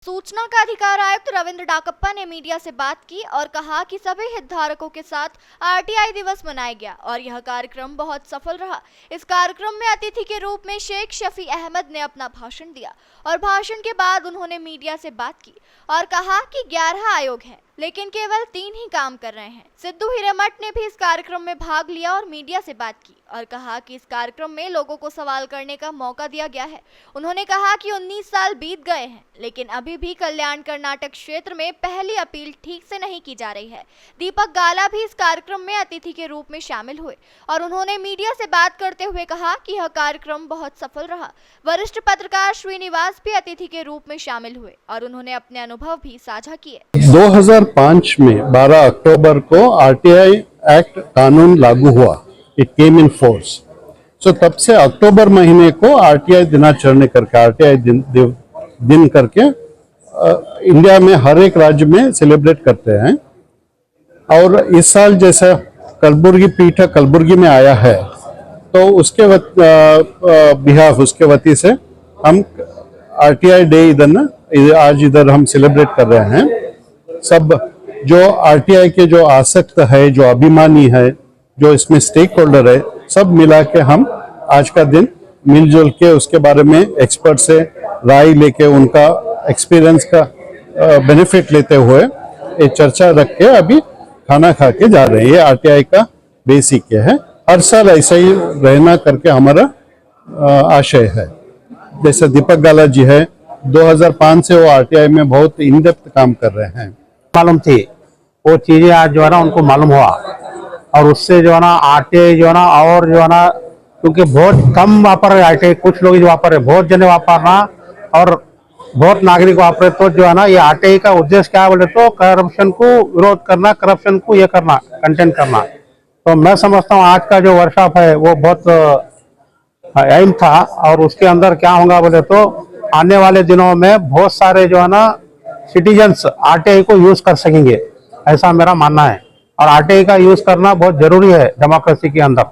सूचना का अधिकार आयुक्त रविंद्र डाकप्पा ने मीडिया से बात की और कहा कि सभी हितधारकों के साथ आरटीआई दिवस मनाया गया और यह कार्यक्रम बहुत सफल रहा। इस कार्यक्रम में अतिथि के रूप में शेख शफी अहमद ने अपना भाषण दिया और भाषण के बाद उन्होंने मीडिया से बात की और कहा कि 11 आयोग हैं, लेकिन केवल 3 ही काम कर रहे हैं। सिद्धू हिरेमठ ने भी इस कार्यक्रम में भाग लिया और मीडिया से बात की और कहा कि इस कार्यक्रम में लोगों को सवाल करने का मौका दिया गया है। उन्होंने कहा कि 19 साल बीत गए हैं, लेकिन अभी भी कल्याण कर्नाटक क्षेत्र में पहली अपील ठीक से नहीं की जा रही है। दीपक गाला भी इस कार्यक्रम में अतिथि के रूप में शामिल हुए और उन्होंने मीडिया से बात करते हुए कहा कि यह कार्यक्रम बहुत सफल रहा। वरिष्ठ पत्रकार श्रीनिवास भी अतिथि के रूप में शामिल हुए और उन्होंने अपने अनुभव भी साझा किए। 2005 में 12 अक्टूबर को आरटीआई एक्ट कानून लागू हुआ, इट केम इन फोर्स। सो तब से अक्टूबर महीने को आरटीआई दिनाचरण करके आरटीआई दिन करके इंडिया में हर एक राज्य में सेलिब्रेट करते हैं। और इस साल जैसा कलबुर्गी पीठ कलबुर्गी में आया है, तो उसके बिहाफ उसके वती से हम आरटीआई डे आज इधर हम सेलिब्रेट कर रहे हैं। सब जो आरटीआई के जो आसक्त है, जो अभिमानी है, जो इसमें स्टेक होल्डर है, सब मिला के हम आज का दिन मिलजुल के उसके बारे में एक्सपर्ट से राय लेके उनका एक्सपीरियंस का बेनिफिट लेते हुए ये चर्चा रख के अभी खाना खा के जा रहे हैं। ये आरटीआई का बेसिक है, हर साल ऐसा ही रहना करके हमारा आशय है। जैसे दीपक गाला जी है, 2005 से वो आरटीआई में बहुत इन डेप्थ काम कर रहे हैं। मालूम थी वो चीजें आज जो है ना उनको मालूम हुआ और उससे जो है ना आरटीआई जो है ना और जो है ना, क्योंकि बहुत कम वापर है आरटीआई, कुछ लोग जो वापर है, बहुत जने वापरना और बहुत नागरिक वापरे, तो जो है ना ये आरटीआई का उद्देश्य क्या बोले तो करप्शन को विरोध करना, करप्शन को ये करना, कंटेन करना। तो मैं समझता हूँ आज का जो वर्कशॉप है वो बहुत एम था और उसके अंदर क्या होगा बोले तो आने वाले दिनों में बहुत सारे जो है ना सिटीजन्स आरटीआई को यूज कर सकेंगे, ऐसा मेरा मानना है। और आरटीआई का यूज करना बहुत जरूरी है डेमोक्रेसी के अंदर।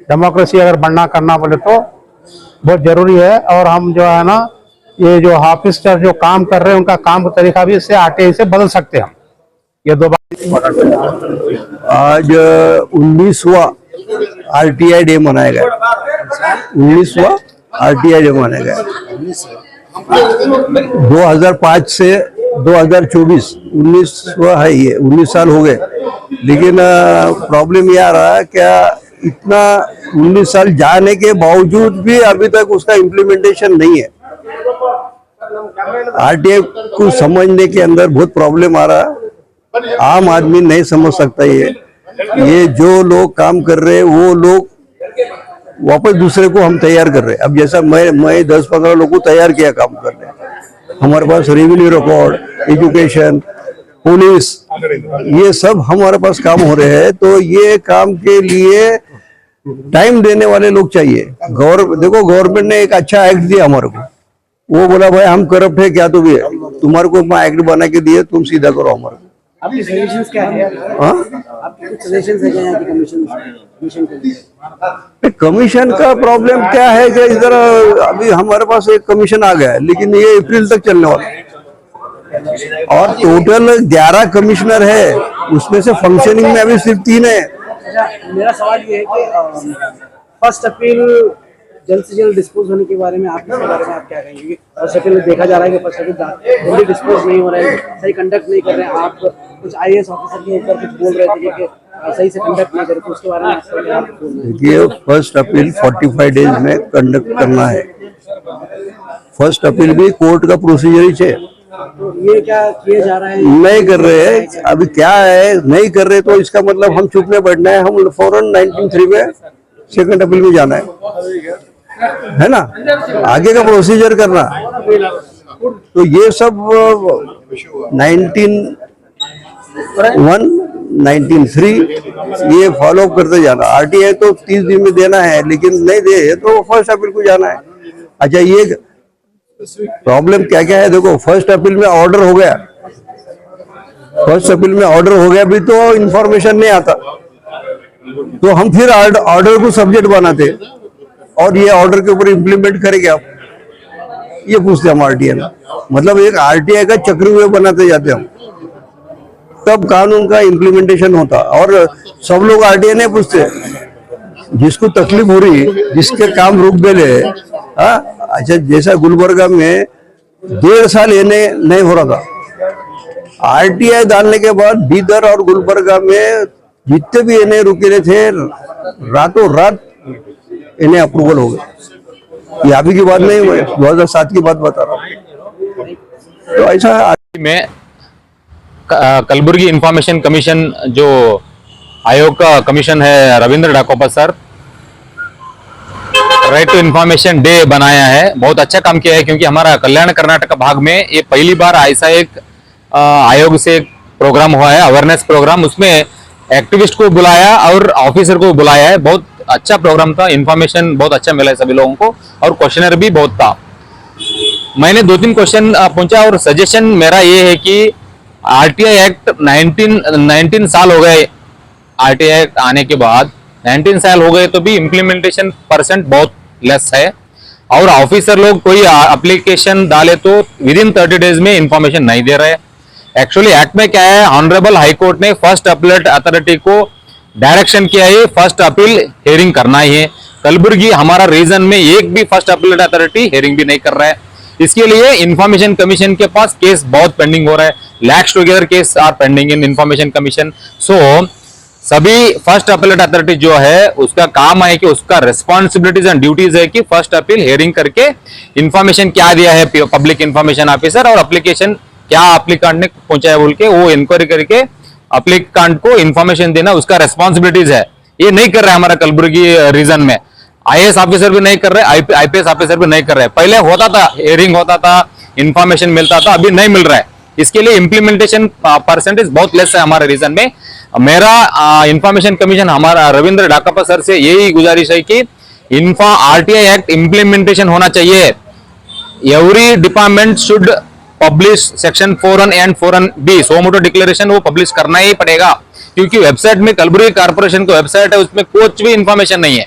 डेमोक्रेसी अगर बढ़ना करना बोले तो बहुत जरूरी है। और हम जो है ना ये जो ऑफिसर जो काम कर रहे हैं उनका काम का तरीका भी इससे आरटीआई से बदल सकते हैं। ये दो बात। आज 19वां आरटीआई डे मनाया गया, 19वां आरटीआई डे मनाया गया। 2005 से 2024 19वां है, ये 19 साल हो गए। लेकिन प्रॉब्लम यह आ रहा है क्या इतना 19 साल जाने के बावजूद भी अभी तक उसका इम्प्लीमेंटेशन नहीं है। आरटीआई को समझने के अंदर बहुत प्रॉब्लम आ रहा है, आम आदमी नहीं समझ सकता। ये जो लोग काम कर रहे हैं वो लोग वापस दूसरे को हम तैयार कर रहे हैं। अब जैसा मैं 10-15 लोगों को तैयार किया काम करने, हमारे पास रेवेन्यू रिकॉर्ड, एजुकेशन, पुलिस, ये सब हमारे पास काम हो रहे हैं। तो ये काम के लिए टाइम देने वाले लोग चाहिए। देखो गवर्नमेंट ने एक अच्छा एक्ट दिया हमारे को, वो बोला भाई हम करप्ट है क्या, तो भी तुम्हारे को एक्ट बना के दिए, तुम सीधा करो हमारे को। आपकी सजेशंस क्या है? आपके कुछ सजेशंस है क्या कमीशन के लिए? कमीशन का प्रॉब्लम क्या है कि इधर अभी हमारे पास एक कमीशन आ गया है, लेकिन ये अप्रैल तक चलने वाला है और टोटल 11 कमिश्नर है, उसमें से फंक्शनिंग में अभी सिर्फ 3 है। मेरा सवाल ये है कि फर्स्ट अपील जल्द से जल्द डिस्पोज होने के बारे में आप क्या कहेंगे? फर्स्ट अपील में देखा जा रहा है कि फर्स्ट अपील जल्दी डिस्पोज नहीं हो रहा है, सही कंडक्ट नहीं कर रहे हैं। आप कुछ आईएएस ऑफिसर के ऊपर कुछ बोल रहे थे कि सही से कंडक्ट नहीं करे, तो उसके बारे में देखिए फर्स्ट अपील 45 डेज में कंडक्ट करना है। फर्स्ट अपील भी कोर्ट का प्रोसीजर ही है, तो ये क्या किया जा रहा है? नहीं कर रहे हैं। अभी क्या है नहीं कर रहे, तो इसका मतलब हम चुप में बैठना है। हम फौरन 19(3) में सेकंड अपील में जाना है ना, आगे का प्रोसीजर करना। तो ये सब 19(1), 19(3) ये फॉलो करते जाना। आरटीआई तो 30 दिन में देना है, लेकिन नहीं दे तो फर्स्ट अपील को जाना है। अच्छा ये प्रॉब्लम क्या क्या है, देखो फर्स्ट अपील में ऑर्डर हो गया, फर्स्ट अपील में ऑर्डर हो गया भी तो इंफॉर्मेशन नहीं आता, तो हम फिर ऑर्डर को सब्जेक्ट बनाते और ये ऑर्डर के ऊपर इम्प्लीमेंट करेंगे आप। ये पूछते हम आरटीआई में। मतलब एक आरटीआई का चक्रव्यूह बनाते जाते हम, तब कानून का इम्प्लीमेंटेशन होता। और सब लोग आरटीआई नहीं पूछते, जिसको तकलीफ हो रही, जिसके काम रुक गए। अच्छा, जैसा गुलबर्गा में 1.5 साल एनए नहीं हो रहा था, आरटीआई डालने के बाद बीदर और गुलबर्गा में जितने भी एनए रुके थे, रातों रात एनए अप्रूवल हो गए। ये अभी की बात नहीं हुई, 2007 की बात बता रहा हूँ। तो ऐसा में कलबुर्गी इंफॉर्मेशन कमीशन जो आयोग का कमीशन है, Ravindra Dakopa sir right to information day बनाया है। बहुत अच्छा काम किया है, क्योंकि हमारा कल्याण कर्नाटक भाग में ये पहली बार ऐसा एक आयोग से एक प्रोग्राम हुआ है, अवेयरनेस प्रोग्राम। उसमें एक्टिविस्ट को बुलाया और ऑफिसर को बुलाया है। बहुत अच्छा प्रोग्राम था, इंफॉर्मेशन बहुत अच्छा मिला है सभी लोगों को, और क्वेश्चनर भी बहुत था। मैंने 2-3 क्वेश्चन पूछा, और सजेशन मेरा ये है कि आरटीआई एक्ट 19 साल हो गए, आरटीआई एक्ट आने के बाद 19 साल हो गए, तो भी इम्प्लीमेंटेशन % बहुत लेस है। और ऑफिसर लोग कोई एप्लीकेशन डाले तो विदिन 30 डेज में इंफॉर्मेशन नहीं दे रहे। एक्चुअली एक्ट में क्या है, ऑनरेबल हाई कोर्ट ने फर्स्ट अपीलेट अथॉरिटी को डायरेक्शन किया है, फर्स्ट अपील हेयरिंग करना ही है। कलबुर्गी हमारा रीजन में एक भी फर्स्ट अपीलेट अथॉरिटी हेयरिंग भी नहीं कर रहा है। इसके लिए इंफॉर्मेशन कमीशन के पास केस बहुत पेंडिंग हो रहा है, lakhs together case are pending in information commission. So सभी फर्स्ट अपीलेट अथॉरिटी जो है, उसका काम है कि उसका रिस्पॉन्सिबिलिटीज एंड ड्यूटीज है कि फर्स्ट अपील हेयरिंग करके इंफॉर्मेशन क्या दिया है पब्लिक इंफॉर्मेशन ऑफिसर, और एप्लीकेशन क्या एप्लीकेंट ने पहुंचाया बोल के वो इंक्वायरी करके एप्लीकेंट को इंफॉर्मेशन देना उसका रिस्पॉन्सिबिलिटीज है। ये नहीं कर रहा है हमारा कलबुर्गी रीजन में। आईएएस ऑफिसर भी नहीं कर रहे, आईपीएस ऑफिसर भी नहीं कर रहे। पहले होता था, हेयरिंग होता था, इंफॉर्मेशन मिलता था, अभी नहीं मिल रहा है। इसके लिए इंप्लीमेंटेशन % बहुत लेस है हमारे रीजन में। मेरा इंफॉर्मेशन कमीशन हमारा रविंद्र डाकोपा सर से यही गुजारिश है कि आरटीआई एक्ट इंप्लीमेंटेशन होना चाहिए। Every department should publish section 4(1) and 4(1)(b) suo motu declaration वो पब्लिश करना ही पड़ेगा, क्योंकि वेबसाइट में कलबुर्गी कारपोरेशन का वेबसाइट है, उसमें कुछ भी इंफॉर्मेशन नहीं है।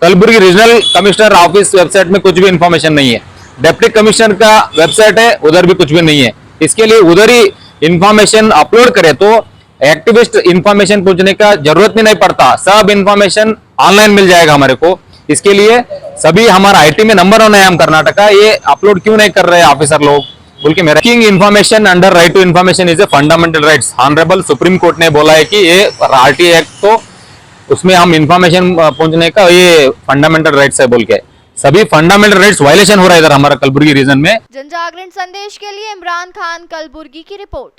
Kalaburagi regional commissioner office website में कुछ भी इंफॉर्मेशन नहीं है। डिप्टी कमिश्नर का वेबसाइट है, उधर भी कुछ भी नहीं है। इसके लिए उधर ही इंफॉर्मेशन अपलोड करे तो एक्टिविस्ट इंफॉर्मेशन पूछने का जरूरत भी नहीं पड़ता, सब इंफॉर्मेशन ऑनलाइन मिल जाएगा हमारे को। इसके लिए सभी हमारा आईटी में नंबर 1 है हम कर्नाटक का, ये अपलोड क्यों नहीं कर रहे हैं ऑफिसर लोग बोल के मेरा। Information under right to information is a fundamental rights. Honourable Supreme Court ने बोला है कि ये आरटीआई एक्ट तो उसमें हम इंफॉर्मेशन पहुंचने का ये फंडामेंटल राइट्स है बोल के, सभी फंडामेंटल राइट्स वायलेशन हो रहा है इधर हमारा कलबुर्गी रीजन में। जनजागरण संदेश के लिए इमरान खान, कलबुर्गी की रिपोर्ट।